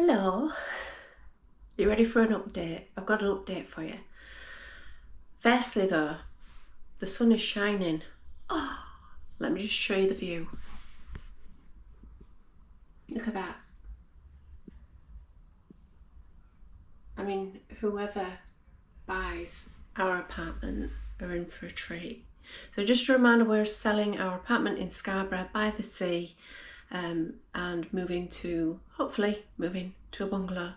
Hello, you ready for an update? I've got an update for you. Firstly though, the sun is shining. Oh, let me just show you the view. Look at that. I mean, whoever buys our apartment are in for a treat. So just a reminder, we're selling our apartment in Scarborough by the sea and hopefully moving to a bungalow.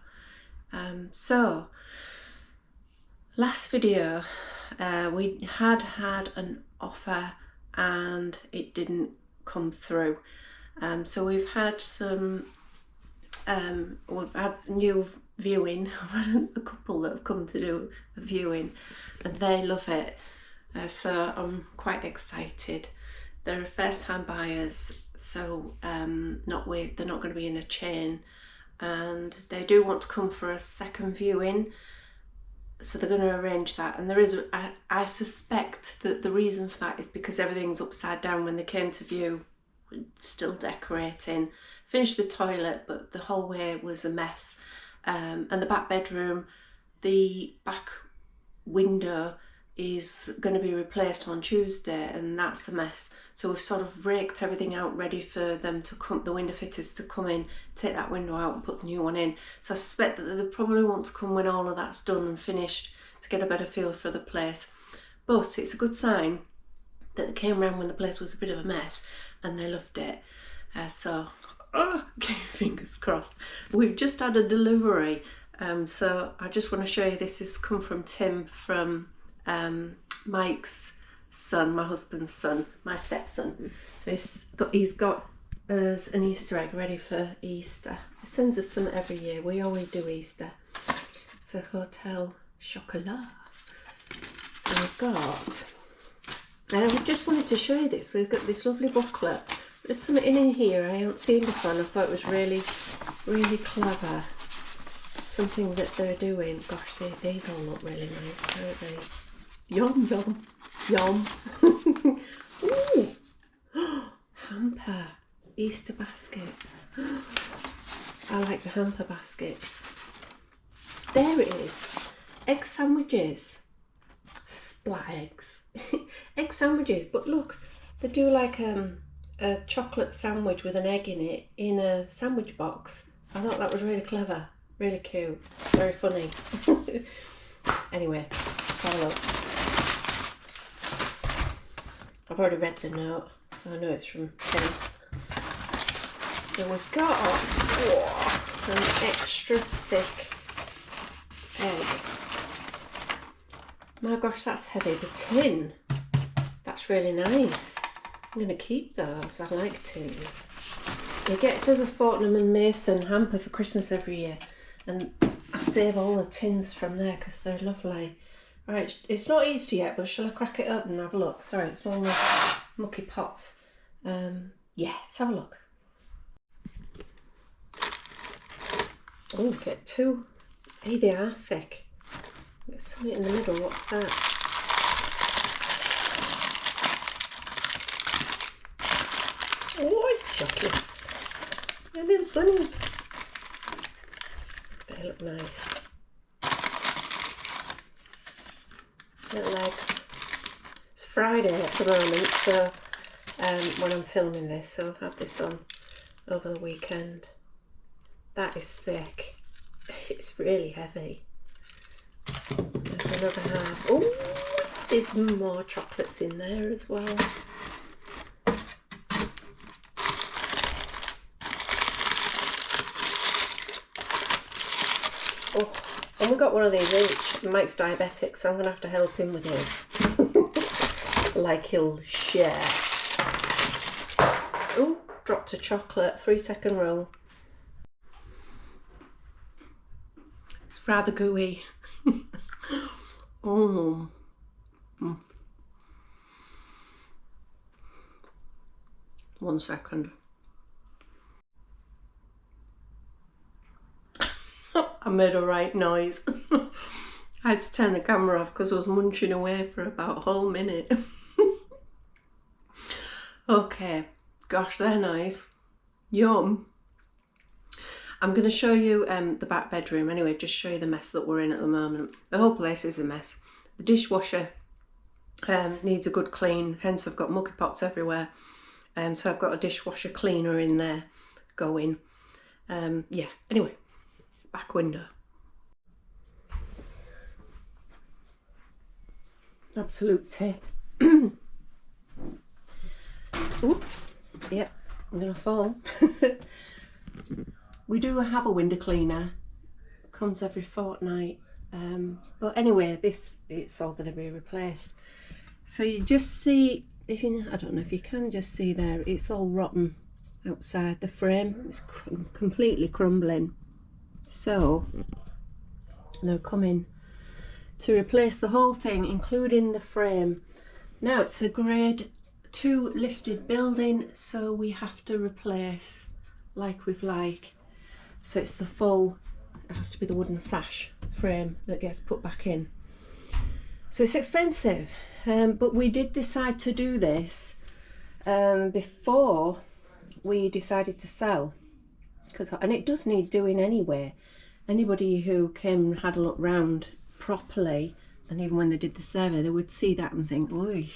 So last video we had an offer and it didn't come through. So we've had we've had new viewing. I've had a couple that have come to do a viewing and they love it. So I'm quite excited. They're first time buyers, so they're not going to be in a chain, and they do want to come for a second viewing, so they're going to arrange that. And there is, I suspect that the reason for that is because everything's upside down. When they came to view, still decorating, finished the toilet, but the hallway was a mess, and the back bedroom, the back window is going to be replaced on Tuesday, and that's a mess. So we've sort of raked everything out, ready for them to come, the window fitters to come in, take that window out and put the new one in. So I suspect that they probably want to come when all of that's done and finished to get a better feel for the place. But it's a good sign that they came around when the place was a bit of a mess and they loved it. Okay, fingers crossed. We've just had a delivery, so I just want to show you. This has come from Tim from Mike's son, my husband's son, my stepson. So he's got us an Easter egg ready for Easter. He sends us some every year. We always do Easter. It's a Hotel Chocolat. So we've got, and I just wanted to show you this. So we've got this lovely booklet. There's something in here I haven't seen before, and I thought it was really, really clever. Something that they're doing. Gosh, these all look really nice, don't they? Yum, yum, yum. Ooh, hamper, Easter baskets. I like the hamper baskets. There it is. Egg sandwiches. Splat eggs. Egg sandwiches, but look, they do like a chocolate sandwich with an egg in it in a sandwich box. I thought that was really clever, really cute, very funny. Anyway, let's have a look. I've already read the note, so I know it's from Tim. Then we've got an extra thick egg. My gosh, that's heavy. The tin, that's really nice. I'm going to keep those. I like tins. It gets us a Fortnum and Mason hamper for Christmas every year, and I save all the tins from there because they're lovely. Right, it's not Easter yet, but shall I crack it up and have a look? Sorry, it's one of my mucky pots. Yeah, let's have a look. Oh, get two. Hey, they are thick. There's something in the middle. What's that? Oh, chocolates. A little bunny. They look nice. Little legs. It's Friday at the moment, so when I'm filming this, so I'll have this on over the weekend. That is thick. It's really heavy. There's another half. Oh, there's more chocolates in there as well. Oh, and we got one of these each. Mike's diabetic, so I'm going to have to help him with his. Like he'll share. Oh, dropped a chocolate. 3-second rule. It's rather gooey. Oh. 1 second. I made a right noise. I had to turn the camera off because I was munching away for about a whole minute. Okay, gosh, they're nice. Yum. I'm going to show you the back bedroom anyway, just show you the mess that we're in at the moment. The whole place is a mess. The dishwasher needs a good clean, hence I've got mucky pots everywhere. So I've got a dishwasher cleaner in there going. Yeah, anyway, back window. Absolute tip. Oops, yep, I'm gonna fall. We do have a window cleaner, comes every fortnight, but anyway, it's all going to be replaced. So you just see, I don't know if you can just see there, it's all rotten outside. The frame is completely crumbling, so they're coming to replace the whole thing, including the frame. Now it's a grade 2 listed building, so we have to replace like with like. So it's the full, it has to be the wooden sash frame that gets put back in. So it's expensive, but we did decide to do this before we decided to sell, and it does need doing anyway. Anybody who came and had a look round properly, and even when they did the survey, they would see that and think, "Oy."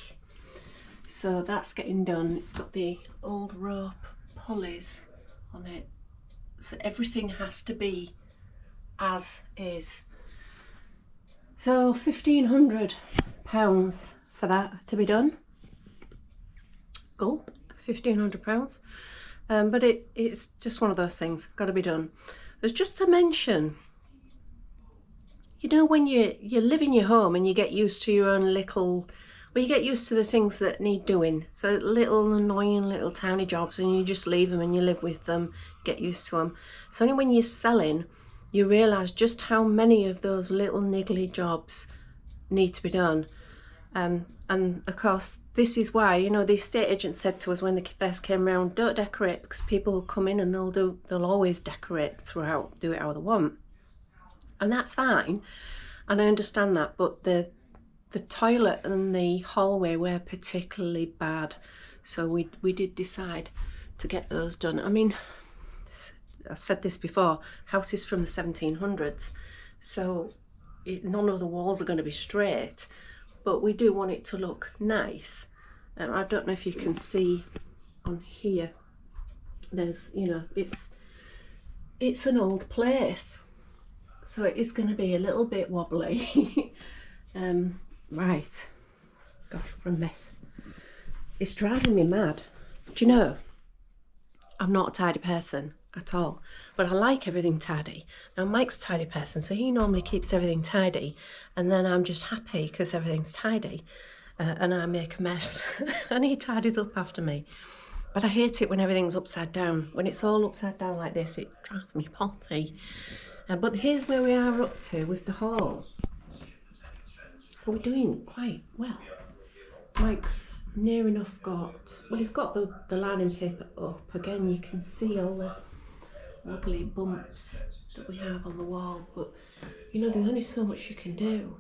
So that's getting done. It's got the old rope pulleys on it. So everything has to be as is. So £1,500 for that to be done. Gulp, £1,500. But it's just one of those things, got to be done. There's just to mention, you know, when you live in your home and you get used to your own little, well, you get used to the things that need doing. So little annoying little tiny jobs, and you just leave them and you live with them, get used to them. So only when you're selling, you realise just how many of those little niggly jobs need to be done. And of course, this is why, you know, the estate agent said to us when they first came round, don't decorate, because people will come in and they'll always decorate throughout, do it how they want. And that's fine, and I understand that, but the toilet and the hallway were particularly bad, so we did decide to get those done. I mean, I've said this before, house is from the 1700s, so none of the walls are going to be straight, but we do want it to look nice. I don't know if you can see on here, there's, you know, it's an old place, so it is going to be a little bit wobbly. Right, gosh, what a mess. It's driving me mad. Do you know, I'm not a tidy person at all, but I like everything tidy. Now Mike's a tidy person, so he normally keeps everything tidy, and then I'm just happy because everything's tidy, and I make a mess and he tidies up after me. But I hate it when everything's upside down. When it's all upside down like this, it drives me potty. But here's where we are up to with the hall. We're doing quite well. Mike's near enough got, well, he's got the lining paper up. Again, you can see all the wobbly bumps that we have on the wall, but you know, there's only so much you can do.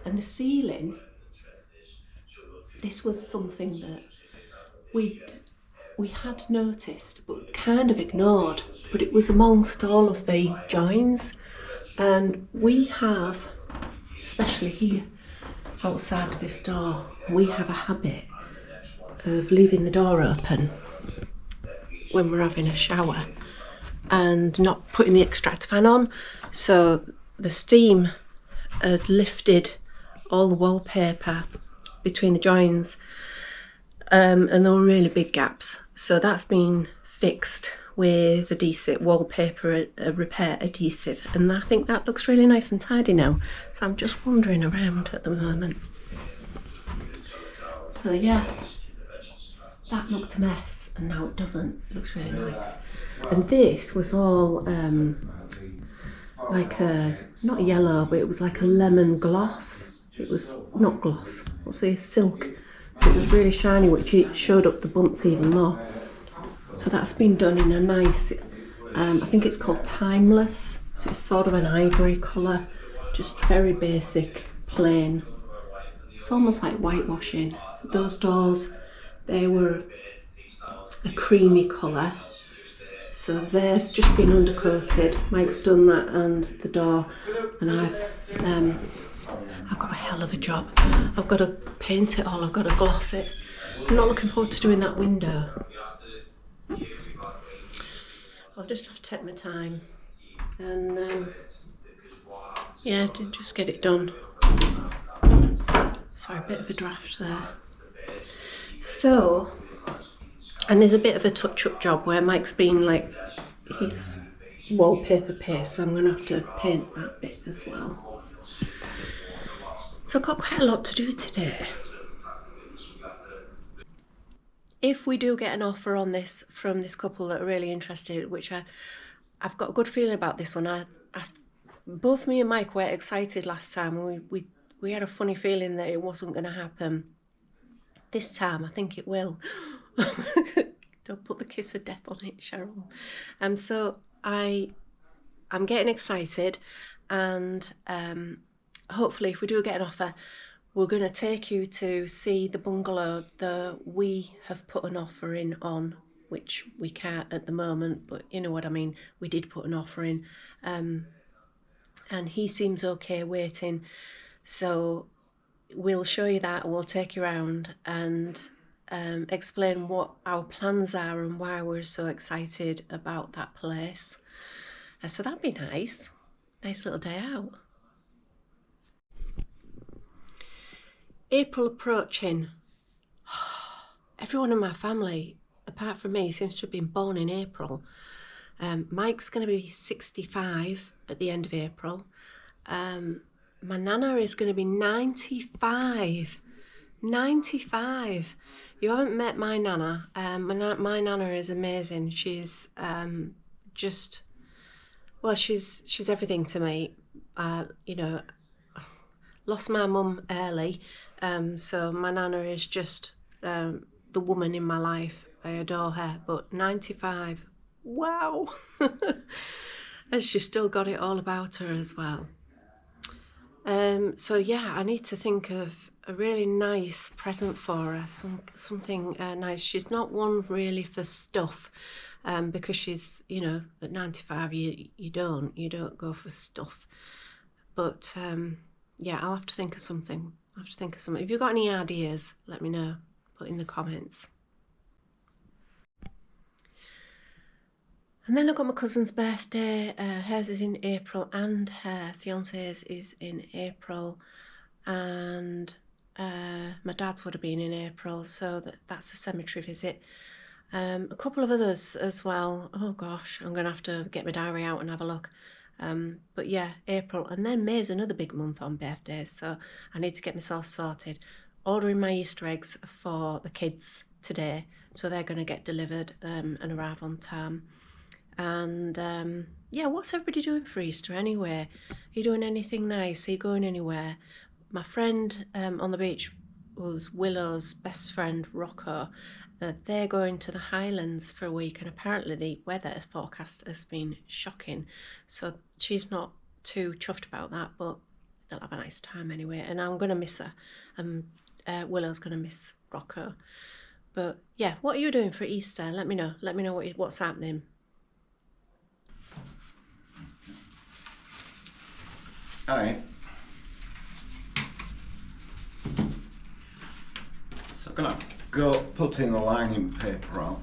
And the ceiling, this was something that we had noticed but kind of ignored, but it was amongst all of the joins, and we have, especially here outside this door, we have a habit of leaving the door open when we're having a shower and not putting the extractor fan on. So the steam had lifted all the wallpaper between the joins, and there were really big gaps. So that's been fixed with adhesive, wallpaper repair adhesive, and I think that looks really nice and tidy now. So I'm just wandering around at the moment. So yeah, that looked a mess, and now it doesn't. It looks really nice. And this was all like a, not yellow, but it was like a lemon gloss. It was not gloss, what's this, silk. So it was really shiny, which it showed up the bumps even more. So that's been done in a nice, I think it's called Timeless. So it's sort of an ivory colour, just very basic, plain. It's almost like whitewashing. Those doors, they were a creamy colour. So they've just been undercoated. Mike's done that and the door, and I've got a hell of a job. I've got to paint it all, I've got to gloss it. I'm not looking forward to doing that window. I'll just have to take my time and yeah, just get it done. Sorry, a bit of a draft there. So, and there's a bit of a touch-up job where Mike's been like his wallpaper paste, so I'm going to have to paint that bit as well. So I've got quite a lot to do today. If we do get an offer on this from this couple that are really interested, which I've got a good feeling about this one. Both me and Mike were excited last time. We had a funny feeling that it wasn't going to happen. This time, I think it will. Don't put the kiss of death on it, Cheryl. So I'm getting excited, and hopefully, if we do get an offer, we're going to take you to see the bungalow that we have put an offer in on, which we can't at the moment, but you know what I mean. We did put an offer in, and he seems okay waiting. So we'll show you that, we'll take you around and explain what our plans are and why we're so excited about that place. So that'd be nice. Nice little day out. April approaching. Everyone in my family, apart from me, seems to have been born in April. Mike's going to be 65 at the end of April. My nana is going to be 95. 95. You haven't met my nana. My nana is amazing. She's just, well, she's everything to me. You know, lost my mum early, so my nana is just the woman in my life. I adore her. But 95, wow. And she's still got it all about her as well. So yeah, I need to think of a really nice present for her, something nice. She's not one really for stuff, because she's, you know, at 95 you don't go for stuff. But yeah, I'll have to think of something. If you've got any ideas, let me know. Put in the comments. And then I've got my cousin's birthday. Hers is in April and her fiance's is in April. And my dad's would have been in April, so that's a cemetery visit. A couple of others as well. Oh gosh, I'm going to have to get my diary out and have a look. But yeah, April. And then May's another big month on birthdays, so I need to get myself sorted. Ordering my Easter eggs for the kids today, so they're going to get delivered and arrive on time. And yeah, what's everybody doing for Easter anyway? Are you doing anything nice? Are you going anywhere? My friend on the beach was Willow's best friend, Rocco. They're going to the Highlands for a week, and apparently the weather forecast has been shocking. So she's not too chuffed about that, but they'll have a nice time anyway. And I'm going to miss her. Willow's going to miss Rocco. But yeah, what are you doing for Easter? Let me know. Let me know what's happening. Alright, so I'm going to go put in the lining paper on.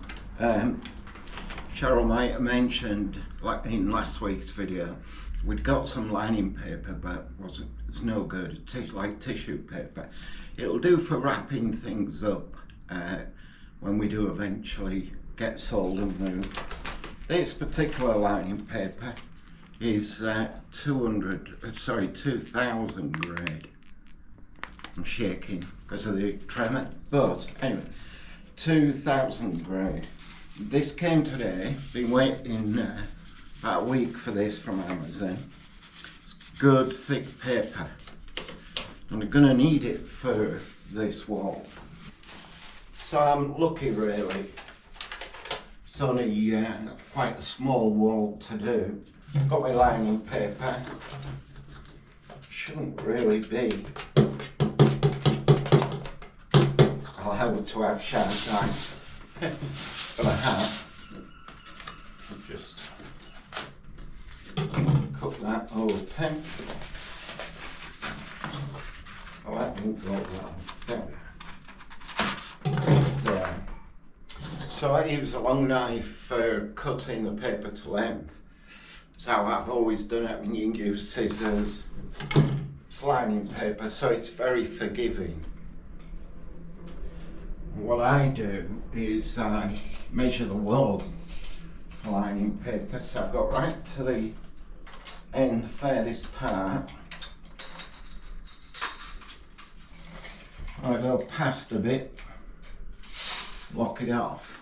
Cheryl might have mentioned, like in last week's video, we'd got some lining paper, but it's no good. It's like tissue paper. It'll do for wrapping things up when we do eventually get sold and moved. This particular lining paper is 2000 grade. I'm shaking because of the tremor, but anyway, 2000 grade. This came today. Been waiting about a week for this from Amazon. It's good thick paper, and I'm gonna need it for this wall. So I'm lucky really. It's only quite a small wall to do. I've got my lining paper. Shouldn't really be allowed to have sharp knives, but I have. open. Oh, that didn't go well. There. There. So I use a long knife for cutting the paper to length. So I've always done it. I mean, you can use scissors, it's lining paper, so it's very forgiving. What I do is I measure the wall for lining paper, so I've got right to the end, the furthest part. I go past a bit, lock it off.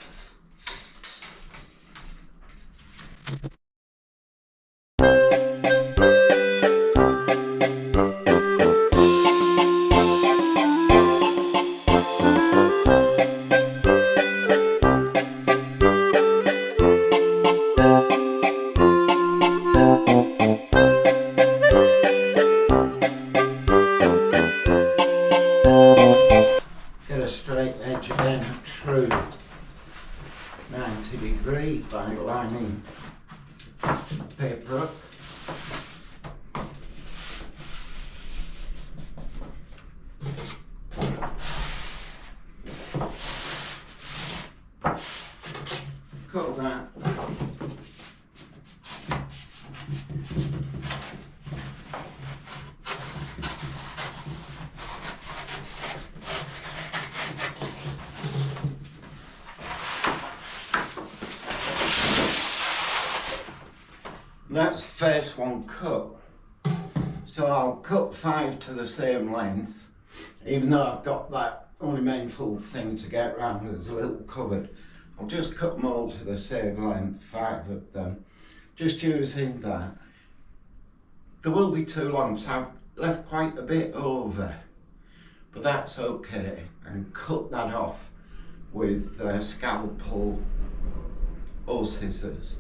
Get a straight edge again, a true 90 degree by lining paper up. Cut that. That's the first one cut. So I'll cut 5 to the same length, even though I've got that ornamental thing to get round, there's a little cupboard. I'll just cut them all to the same length, 5 of them, just using that. They will be too long, so I've left quite a bit over, but that's okay. And cut that off with a scalpel or scissors.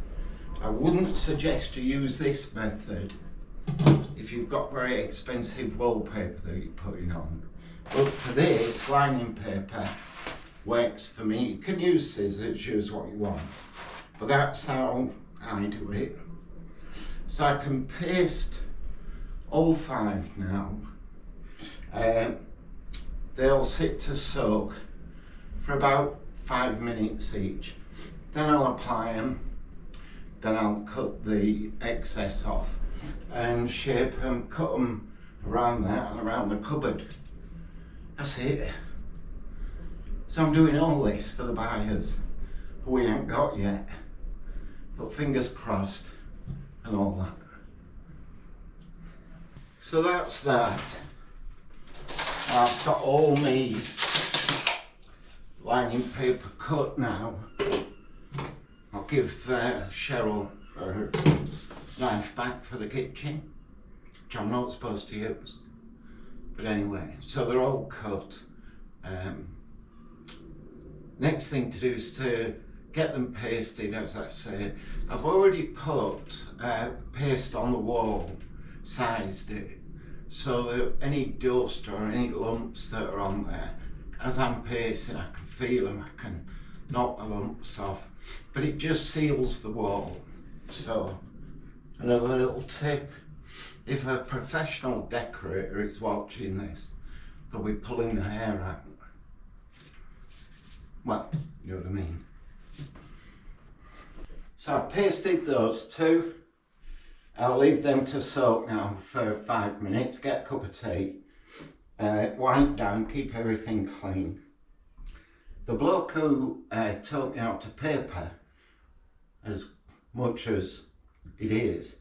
I wouldn't suggest you use this method if you've got very expensive wallpaper that you're putting on. But for this, lining paper works for me. You can use scissors, use what you want. But that's how I do it. So I can paste all 5 now. They'll sit to soak for about 5 minutes each. Then I'll apply them. Then I'll cut the excess off and shape them, cut them around there and around the cupboard. That's it. So I'm doing all this for the buyers who we ain't got yet, but fingers crossed and all that. So that's that. I've got all my lining paper cut now. I'll give Cheryl her knife back for the kitchen, which I'm not supposed to use. But anyway, so they're all cut. Next thing to do is to get them pasted, as I say. I've already put paste on the wall, sized it, so that any dust or any lumps that are on there, as I'm pasting, I can feel them, I can knock the lumps off, but it just seals the wall. So another little tip, if a professional decorator is watching this, they'll be pulling the hair out. Well, you know what I mean. So I've pasted those 2. I'll leave them to soak now for 5 minutes, get a cup of tea, wipe down, keep everything clean. The bloke who taught me how to paper, as much as it is,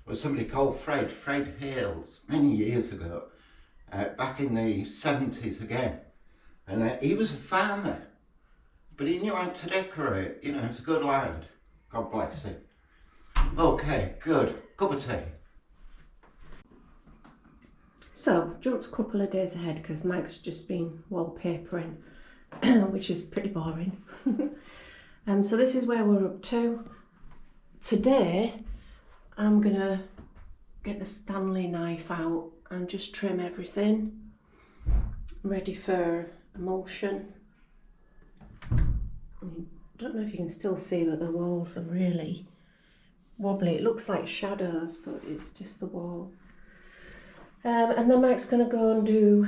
was somebody called Fred Hales, many years ago, back in the 70s again. And he was a farmer, but he knew how to decorate, you know, he was a good lad. God bless him. Okay, good. Cup of tea. So, jumped a couple of days ahead because Mike's just been wallpapering, which is pretty boring. So this is where we're up to. Today, I'm gonna get the Stanley knife out and just trim everything, ready for emulsion. I don't know if you can still see, but the walls are really wobbly. It looks like shadows, but it's just the wall. And then Mike's going to go and do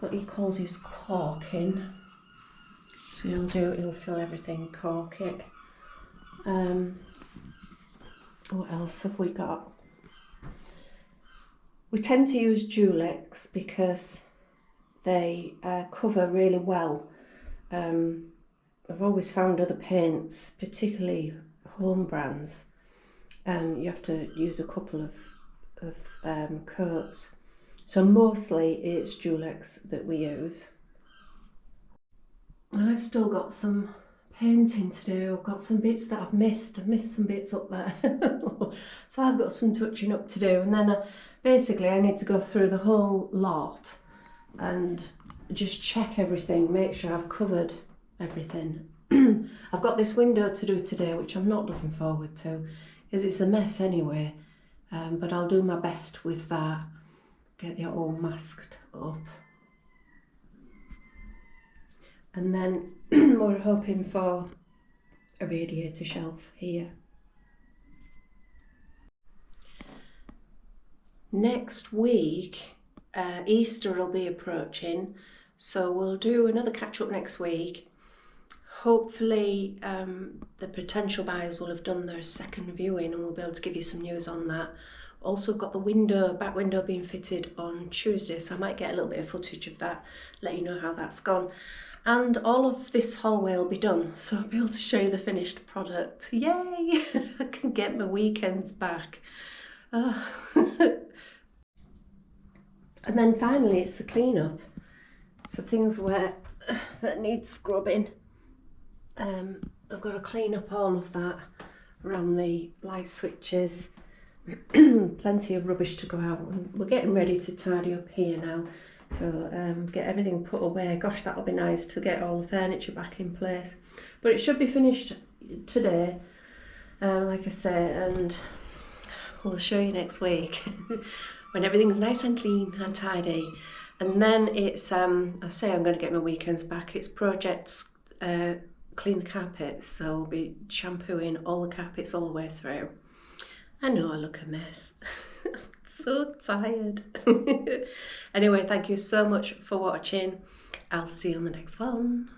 what he calls his caulking. So he'll fill everything, caulk it. What else have we got? We tend to use Dulux because they cover really well. I've always found other paints, particularly home brands, you have to use a couple of coats. So mostly it's Dulux that we use. And I've still got some painting to do. I've got some bits that I've missed. I've missed some bits up there. So I've got some touching up to do. And then basically I need to go through the whole lot and just check everything, make sure I've covered everything. I've got this window to do today, which I'm not looking forward to, because it's a mess anyway. But I'll do my best with that, get it all masked up. And then we're hoping for a radiator shelf here. Next week, Easter will be approaching, so we'll do another catch up next week. Hopefully the potential buyers will have done their second viewing and we'll be able to give you some news on that. Also got the back window being fitted on Tuesday, so I might get a little bit of footage of that, let you know how that's gone. And all of this hallway will be done, so I'll be able to show you the finished product. Yay! I can get my weekends back. And then finally it's the clean-up. So things that need scrubbing. I've got to clean up all of that around the light switches. Plenty of rubbish to go out. We're getting ready to tidy up here now. So get everything put away. Gosh, that'll be nice to get all the furniture back in place. But it should be finished today, like I say, and we'll show you next week when everything's nice and clean and tidy. And then it's, I say I'm going to get my weekends back. It's projects, clean the carpets. So we'll be shampooing all the carpets all the way through. I know I look a mess. I'm so tired. Anyway, thank you so much for watching. I'll see you on the next one.